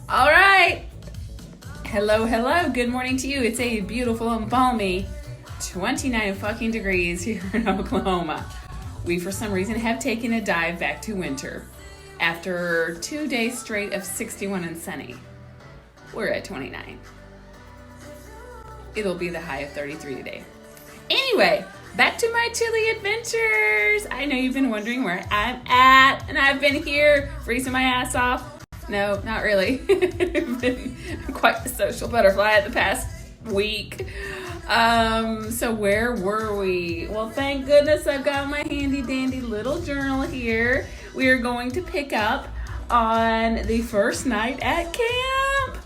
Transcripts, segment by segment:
All right. Hello, hello. Good morning to you. It's a beautiful and balmy 29 fucking degrees here in Oklahoma. We, for some reason, have taken a dive back to winter. After 2 days straight of 61 and sunny, we're at 29. It'll be the high of 33 today. Anyway, back to my Chile adventures. I know you've been wondering where I'm at, and I've been here freezing my ass off. No, not really. I've been quite a social butterfly the past week. So where were we? Well, thank goodness I've got my handy dandy little journal here. We are going to pick up on the first night at camp.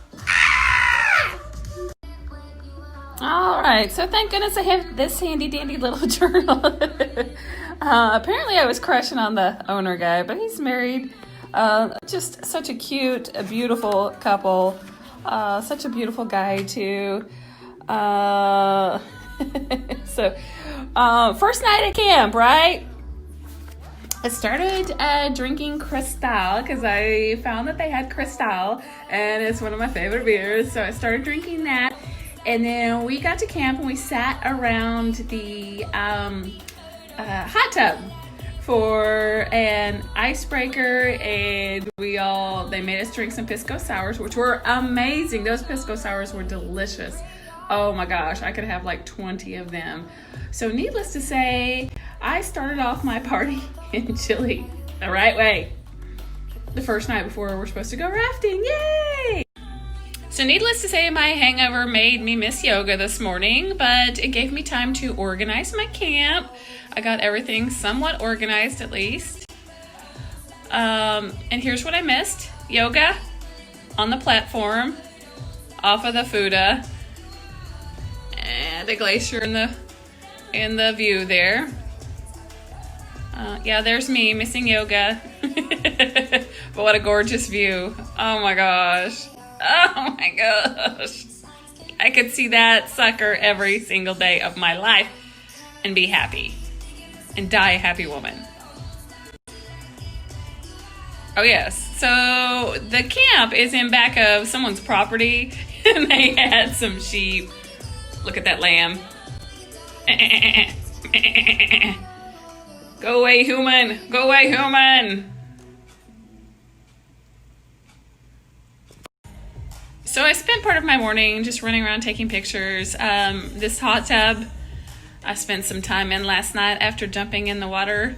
All right, so thank goodness I have this handy dandy little journal. Apparently I was crushing on the owner guy, but he's married. Just such a cute, a beautiful couple. Such a beautiful guy too. So, first night at camp, right? I started drinking Cristal because I found that they had Cristal, and it's one of my favorite beers. So I started drinking that, and then we got to camp and we sat around the hot tub for an icebreaker, and they made us drink some pisco sours, which were amazing. Those pisco sours were delicious. Oh my gosh, I could have like 20 of them. So needless to say, I started off my party in Chile the right way. The first night before we're supposed to go rafting, yay! So needless to say, my hangover made me miss yoga this morning, but it gave me time to organize my camp. I got everything somewhat organized at least. And here's what I missed. Yoga on the platform, off of the Fuda, and a glacier in the view there. Yeah, there's me missing yoga. But what a gorgeous view. Oh my gosh. Oh my gosh. I could see that sucker every single day of my life and be happy and die a happy woman. Oh yes. So the camp is in back of someone's property and they had some sheep. Look at that lamb. Go away, human. Go away, human. So I spent part of my morning just running around taking pictures. This hot tub, I spent some time in last night after jumping in the water,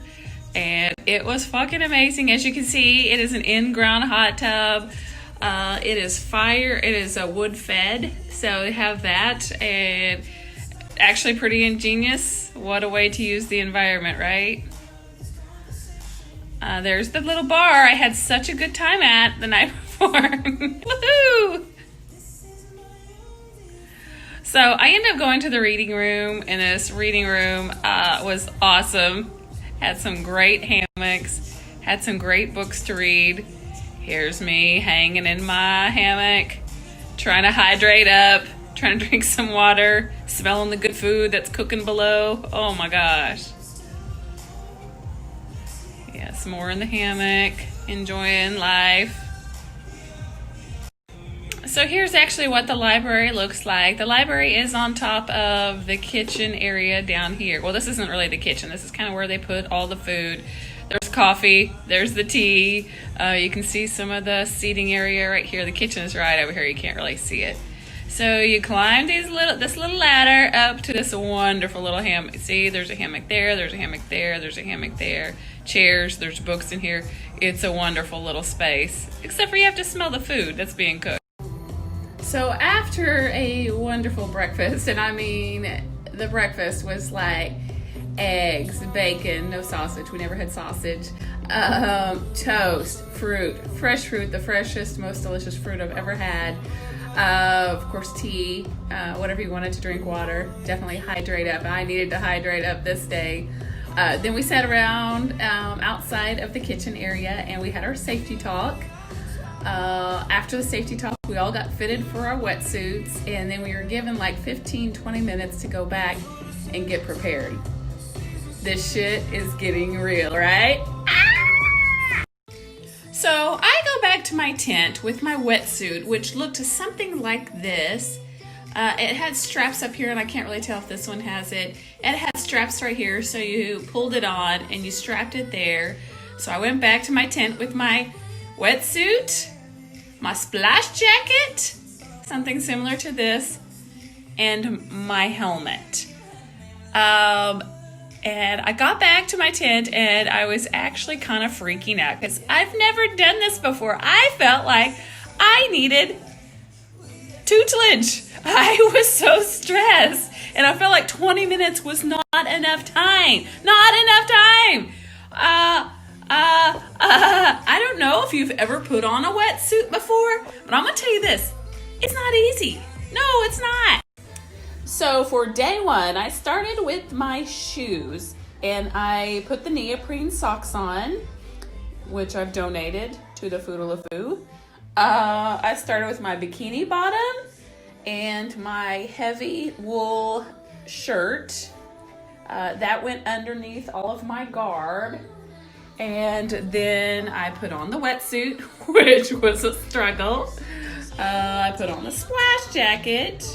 and it was fucking amazing. As you can see, it is an in-ground hot tub. It is a wood fed, so they have that, and actually pretty ingenious. What a way to use the environment, right? There's the little bar I had such a good time at the night before. Woohoo! So I ended up going to the reading room, and this reading room was awesome. Had some great hammocks, had some great books to read. Here's me hanging in my hammock, trying to hydrate up, trying to drink some water, smelling the good food that's cooking below. Oh my gosh. Yeah, some more in the hammock, enjoying life. So here's actually what the library looks like. The library is on top of the kitchen area down here. Well, this isn't really the kitchen. This is kind of where they put all the food. There's coffee. There's the tea. You can see some of the seating area right here. The kitchen is right over here. You can't really see it. So you climb this little ladder up to this wonderful little hammock. See, there's a hammock there. There's a hammock there. There's a hammock there. Chairs. There's books in here. It's a wonderful little space. Except for you have to smell the food that's being cooked. So after a wonderful breakfast, and I mean, the breakfast was like eggs, bacon, no sausage. We never had sausage. Toast, fruit, fresh fruit, the freshest, most delicious fruit I've ever had. Of course, tea, whatever you wanted to drink, water. Definitely hydrate up. I needed to hydrate up this day. Then we sat around outside of the kitchen area and we had our safety talk. After the safety talk, we all got fitted for our wetsuits, and then we were given like 15-20 minutes to go back and get prepared. This shit is getting real, right? So I go go back to my tent with my wetsuit, which looked something like this. It had straps up here, and I can't really tell if this one has it. It had straps right here, so you pulled it on and you strapped it there. So I went back to my tent with my wetsuit, my splash jacket, something similar to this, and my helmet. And I got back to my tent, and I was actually kind of freaking out because I've never done this before. I felt like I needed tutelage. I was so stressed, and I felt like 20 minutes was not enough time. Not enough time. I don't know if you've ever put on a wetsuit before, but I'm gonna tell you this: it's not easy. No, it's not. So for day one, I started with my shoes, and I put the neoprene socks on, which I've donated to the Foodalafoo. I started with my bikini bottom and my heavy wool shirt. That went underneath all of my garb. And then I put on the wetsuit, which was a struggle. I put on the splash jacket.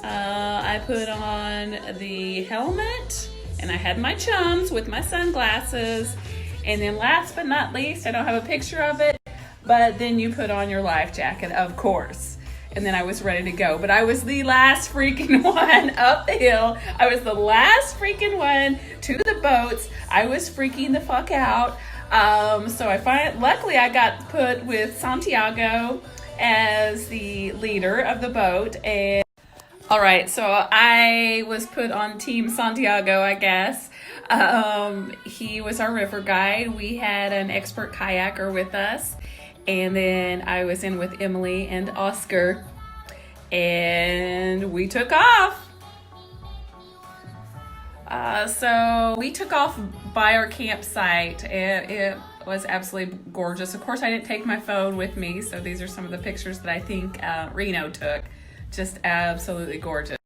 I put on the helmet, and I had my chums with my sunglasses. And then last but not least, I don't have a picture of it, but then you put on your life jacket, of course. And then I was ready to go. But I was the last freaking one up the hill. I was the last freaking one to the boats. I was freaking the fuck out. Luckily I got put with Santiago as the leader of the boat. And all right, so I was put on Team Santiago, I guess. He was our river guide. We had an expert kayaker with us. And then I was in with Emily and Oscar. And we took off. So we took off by our campsite. It was absolutely gorgeous. Of course, I didn't take my phone with me. So these are some of the pictures that I think Reno took. Just absolutely gorgeous.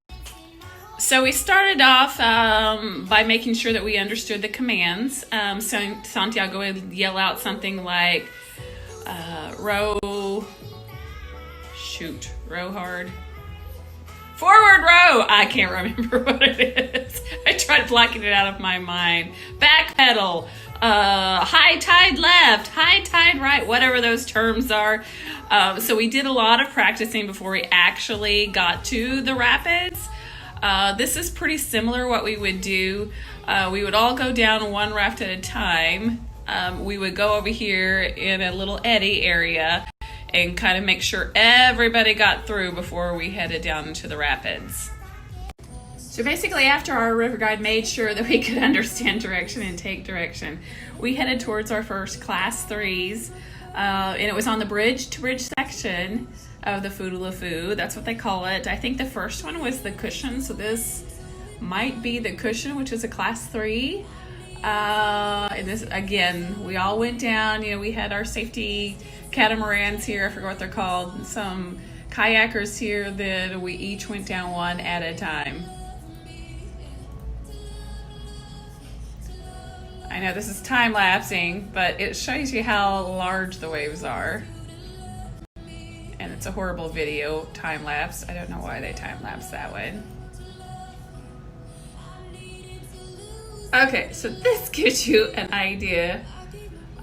So we started off by making sure that we understood the commands. So Santiago would yell out something like, row hard. Forward row! I can't remember what it is. I tried blocking it out of my mind. Back pedal. High tide left. High tide right. Whatever those terms are. So we did a lot of practicing before we actually got to the rapids. This is pretty similar what we would do. We would all go down one raft at a time. We would go over here in a little eddy area and kind of make sure everybody got through before we headed down into the rapids. So basically, after our river guide made sure that we could understand direction and take direction, we headed towards our first class 3s, and it was on the bridge-to-bridge section of the Foodalafoo. That's what they call it. I think the first one was the cushion, so this might be the cushion, which is a class 3. And this, again, we all went down. We had our safety catamarans here. I forgot what they're called. Some kayakers here that we each went down one at a time. I know this is time lapsing, but it shows you how large the waves are. And it's a horrible video time lapse. I don't know why they time lapse that way. Okay, so this gives you an idea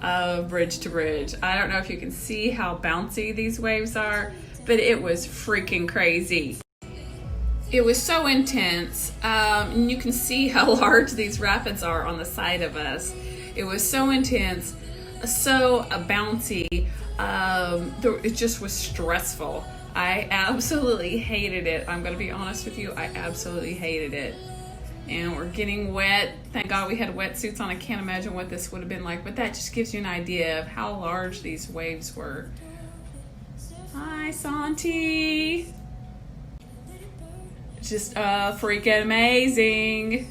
of bridge to bridge. I don't know if you can see how bouncy these waves are, but it was freaking crazy. It was so intense, and you can see how large these rapids are on the side of us. It was so intense, so bouncy. It just was stressful. I absolutely hated it. I'm gonna be honest with you, I absolutely hated it. And we're getting wet. Thank God we had wetsuits on. I can't imagine what this would have been like, but that just gives you an idea of how large these waves were. Hi, Santi. Just freaking amazing.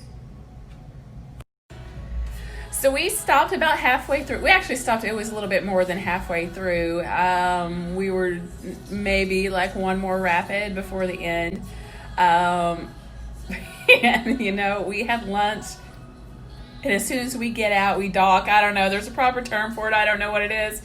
So we stopped about halfway through. We actually stopped, it was a little bit more than halfway through. We were maybe like one more rapid before the end. And we had lunch, and as soon as we get out, we dock. I don't know, there's a proper term for it, I don't know what it is,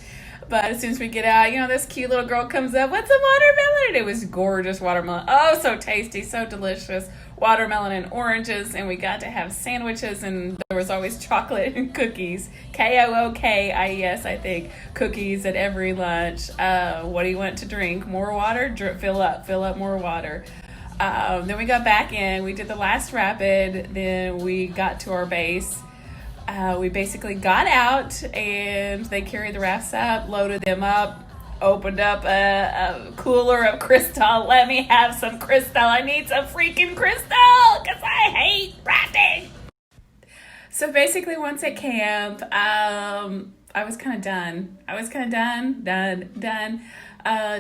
But as soon as we get out, this cute little girl comes up, what's a watermelon? And it was gorgeous watermelon. Oh, so tasty, so delicious. Watermelon and oranges, and we got to have sandwiches, and there was always chocolate and cookies. KOOKIES, I think. Cookies at every lunch. What do you want to drink? More water? Fill up more water. Then we got back in. We did the last rapid. Then we got to our base. We basically got out, and they carried the rafts up, loaded them up, opened up a cooler of Cristal. Let me have some Cristal. I need some freaking Cristal because I hate rafting. So basically, once at camp, I was kind of done. Done.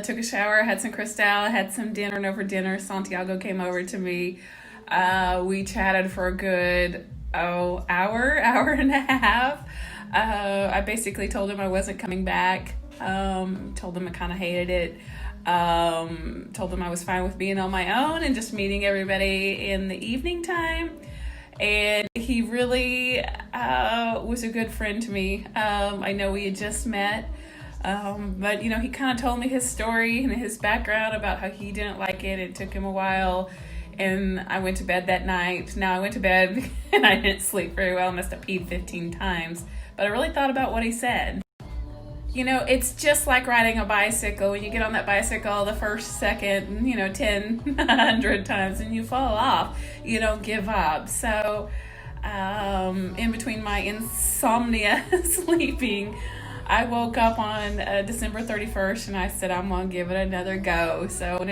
Took a shower, had some Cristal, had some dinner, and over dinner, Santiago came over to me. We chatted for a good hour and a half. I basically told him I wasn't coming back. Told him I kind of hated it. Told him I was fine with being on my own and just meeting everybody in the evening time. And he really was a good friend to me. I know we had just met, but he kind of told me his story and his background about how he didn't like it. It took him a while. And I went to bed that night. Now I went to bed and I didn't sleep very well. I must have peed 15 times. But I really thought about what he said. It's just like riding a bicycle. When you get on that bicycle the first, second, 10, 100 times and you fall off, you don't give up. So in between my insomnia sleeping, I woke up on December 31st and I said, I'm going to give it another go. So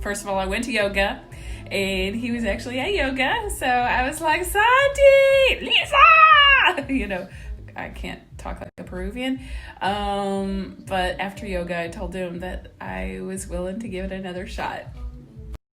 first of all, I went to yoga, and he was actually at yoga. So I was like, Santi, Lisa! I can't talk like a Peruvian. But after yoga, I told him that I was willing to give it another shot.